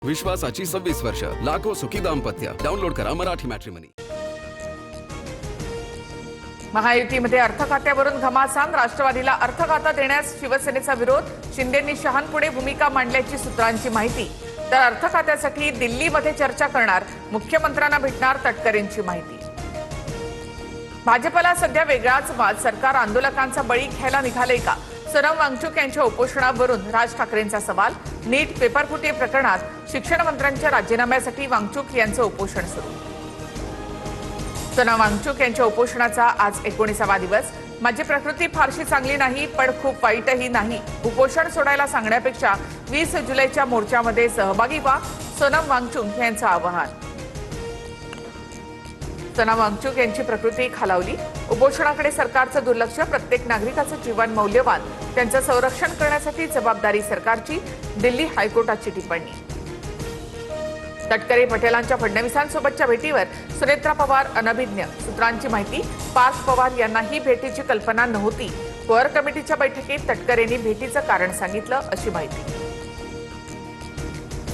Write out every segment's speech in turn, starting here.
विश्वासाची 26 वर्ष, लाखो सुखी दाम्पत्य. डाउनलोड करा मराठी मॅट्रिमनी. महायुतीमध्ये अर्थखात्यावरून घमासान. राष्ट्रवादीला अर्थखाता देण्यास शिवसेनेचा विरोध. शिंदेंनी शहानपुढे भूमिका मांडल्याची सूत्रांची माहिती. तर अर्थखात्यासाठी दिल्लीमध्ये चर्चा करणार, मुख्यमंत्र्यांना भेटणार तटकरेंची माहिती. भाजपला सध्या वेगळाच वाद. सरकार आंदोलकांचा बळी घ्यायला निघाले का? सोनम वांगचुक यांच्या उपोषणावरून राज ठाकरेंचा सवाल. नीट पेपरफुटी प्रकरणात शिक्षण मंत्र्यांच्या राजीनाम्यासाठी वांगचुक यांचं उपोषण सुरू. सोनम वांगचुक यांच्या उपोषणाचा आज 19वा दिवस. माझी प्रकृती फारशी चांगली नाही, पण खूप वाईटही नाही. उपोषण सोडायला सांगण्यापेक्षा 20 जुलैच्या मोर्चामध्ये सहभागी व्हा, सोनम वांगचुक यांचं आवाहन. सोनम वांगचुक यांची प्रकृती खालावली. उपोषणाकडे सरकारचं दुर्लक्ष. प्रत्येक नागरिकाचं जीवन मौल्यवान, त्यांचं संरक्षण करण्यासाठी जबाबदारी सरकारची. दिल्ली हायकोर्टाची टिप्पणी. तटकरे पटेलांच्या फडणवीसांसोबतच्या भेटीवर सुनेत्रा पवार अनभिज्ञ. सूत्रांची माहिती. पार्थ पवार यांना ही भेटीची कल्पना नव्हती. कोअर कमिटीच्या बैठकीत तटकरेंनी भेटीचं कारण सांगितलं, अशी माहिती.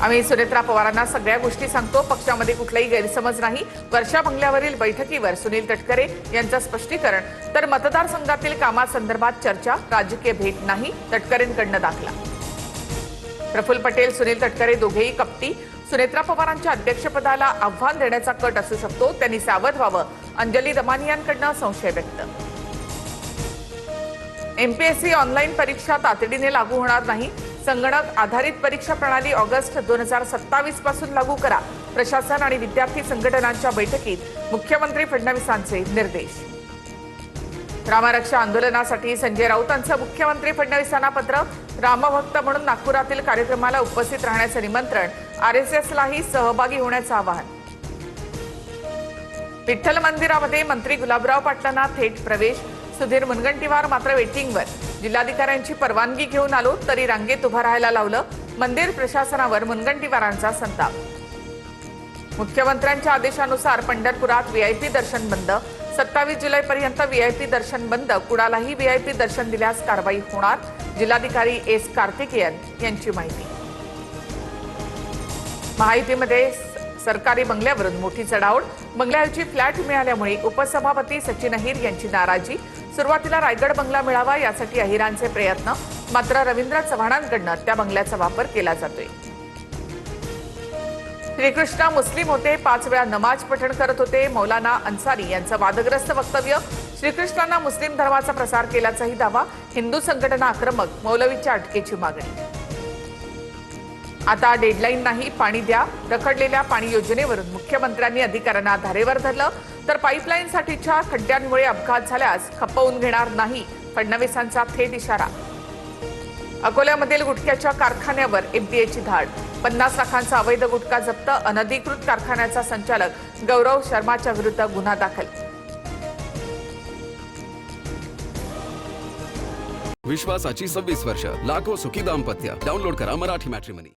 आम्ही सुनेत्रा पवारांना सगळ्या गोष्टी सांगतो. पक्षामध्ये कुठलाही गैरसमज नाही. वर्षा बंगल्यावरील बैठकीवर सुनील तटकरे यांचं स्पष्टीकरण. तर मतदारसंघातील कामासंदर्भात चर्चा, राजकीय भेट नाही. तटकरेंकडनं दाखला. प्रफुल्ल पटेल, सुनील तटकरे दोघेही कपटी. सुनेत्रा पवारांच्या अध्यक्षपदाला आव्हान देण्याचा कट असू शकतो. त्यांनी सावध व्हावं. अंजली दमानियांकडनं संशय व्यक्त. एमपीएससी ऑनलाईन परीक्षा तातडीने लागू होणार नाही. संगणक आधारित परीक्षा प्रणाली ऑगस्ट 2027 पासून लागू करा. प्रशासन आणि विद्यार्थी संघटनांच्या बैठकीत मुख्यमंत्री फडणवीसांचे निर्देश. रामरक्षा आंदोलनासाठी संजय राऊतांचं मुख्यमंत्री फडणवीसांना पत्र. रामभक्त म्हणून नागपुरातील कार्यक्रमाला उपस्थित राहण्याचं निमंत्रण. आरएसएसलाही सहभागी होण्याचं आवाहन. विठ्ठल मंदिरामध्ये मंत्री गुलाबराव पाटलांना थेट प्रवेश. सुधीर मुनगंटीवार मात्र वेटिंगवर. जिल्हाधिकाऱ्यांची परवानगी घेऊन आलो तरी रांगेत उभं राहायला लावलं. मंदिर प्रशासनावर मुनगंटीवारांचा संताप. मुख्यमंत्र्यांच्या आदेशानुसार पंढरपुरात व्हीआयपी दर्शन बंद. 27 जुलैपर्यंत व्हीआयपी दर्शन बंद. कुणालाही व्हीआयपी दर्शन दिल्यास कारवाई होणार. जिल्हाधिकारी एस कार्तिकेयन यांची माहिती. महायुतीमध्ये सरकारी बंगल्यावरून मोठी चढाओढ. बंगल्याऐवजी फ्लॅट मिळाल्यामुळे उपसभापती सचिन अहिर यांची नाराजी. सुरुवातीला रायगड बंगला मिळावा यासाठी अहिरांचे प्रयत्न. मात्र रवींद्र चव्हाणांकडनं त्या बंगल्याचा वापर केला जातोय. श्रीकृष्ण मुस्लिम होते, 5 वेळा नमाज पठण करत होते. मौलाना अन्सारी यांचं वादग्रस्त वक्तव्य. श्रीकृष्णांना मुस्लिम धर्माचा प्रसार केल्याचाही दावा. हिंदू संघटना आक्रमक. मौलवीच्या अटकेची मागणी. आता डेडलाईन नाही, पाणी द्या. रखडलेल्या पाणी योजनेवरून मुख्यमंत्र्यांनी अधिकाऱ्यांना धारेवर धरलं. तर पाईपलाईनसाठीच्या खड्ड्यांमुळे अपघात झाल्यास खपवून घेणार नाही. फडणवीसांचा थेट इशारा. अकोल्यामधील गुटख्याच्या कारखान्यावर एफडीएची धाड. 50 लाखांचा अवैध गुटखा जप्त. अनधिकृत कारखान्याचा संचालक गौरव शर्माच्या विरुद्ध गुन्हा दाखल. विश्वासाची 26 वर्ष, लाखो सुखी दाम्पत्य. डाउनलोड करा मराठी मॅट्रिमनी.